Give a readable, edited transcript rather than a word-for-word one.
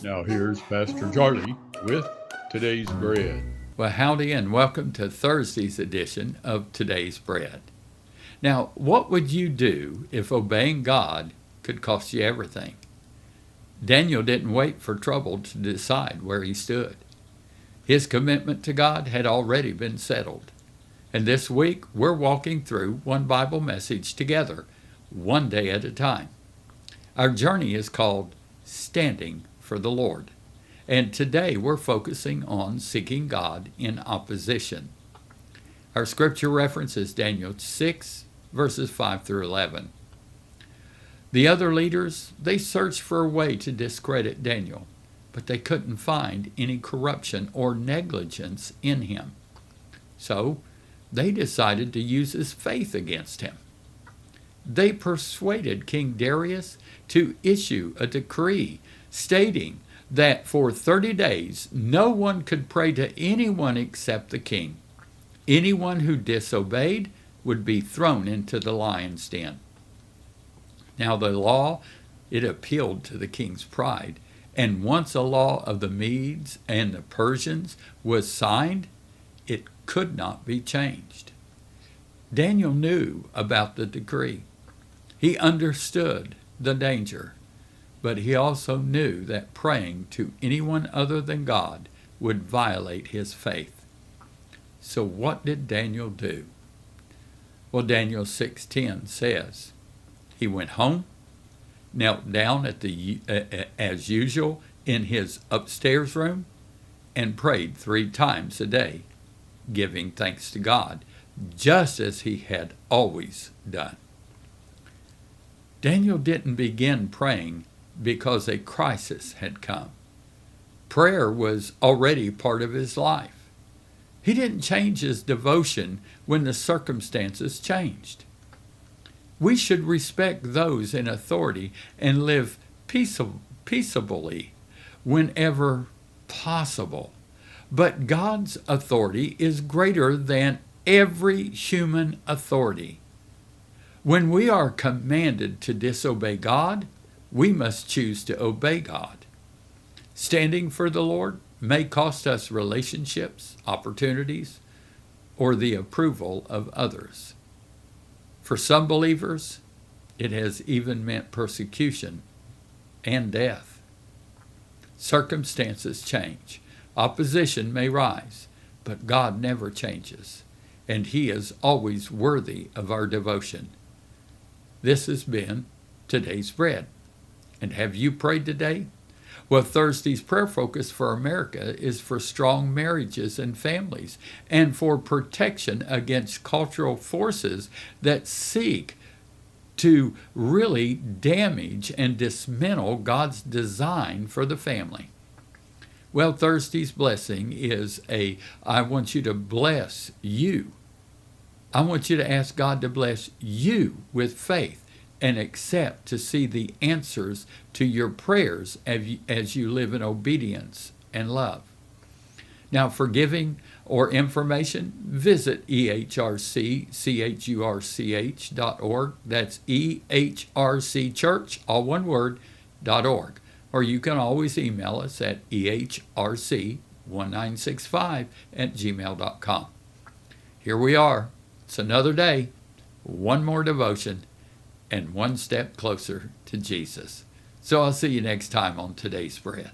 Now here's Pastor Charlie with today's bread. Well, howdy and welcome to Thursday's edition of Today's Bread. Now, what would you do if obeying God could cost you everything? Daniel didn't wait for trouble to decide where he stood. His commitment to God had already been settled. And this week, we're walking through one Bible message together, one day at a time. Our journey is called Standing for the Lord. And today we're focusing on seeking God in opposition. Our scripture reference is Daniel 6, verses 5 through 11. The other leaders, they searched for a way to discredit Daniel, but they couldn't find any corruption or negligence in him. So they decided to use his faith against him. They persuaded King Darius to issue a decree stating that for 30 days no one could pray to anyone except the king. Anyone who disobeyed would be thrown into the lion's den. Now the law, it appealed to the king's pride, and once a law of the Medes and the Persians was signed, it could not be changed. Daniel knew about the decree. He understood the danger, but he also knew that praying to anyone other than God would violate his faith. So what did Daniel do? Well, Daniel 6:10 says, he went home, knelt down as usual in his upstairs room, and prayed 3 times a day, giving thanks to God, just as he had always done. Daniel didn't begin praying because a crisis had come. Prayer was already part of his life. He didn't change his devotion when the circumstances changed. We should respect those in authority and live peaceably whenever possible. But God's authority is greater than every human authority. When we are commanded to disobey God, we must choose to obey God. Standing for the Lord may cost us relationships, opportunities, or the approval of others. For some believers, it has even meant persecution and death. Circumstances change. Opposition may rise, but God never changes, and He is always worthy of our devotion. This has been Today's Bread. And have you prayed today? Well, Thursday's prayer focus for America is for strong marriages and families and for protection against cultural forces that seek to really damage and dismantle God's design for the family. Well, Thursday's blessing is I want you to bless you. I want you to ask God to bless you with faith and accept to see the answers to your prayers as you live in obedience and love. Now, for giving or information, visit ehrcchurch.org. That's ehrcchurch, all one word, .org. Or you can always email us at ehrc1965@gmail.com. Here we are. It's another day, one more devotion, and one step closer to Jesus. So I'll see you next time on Today's Bread.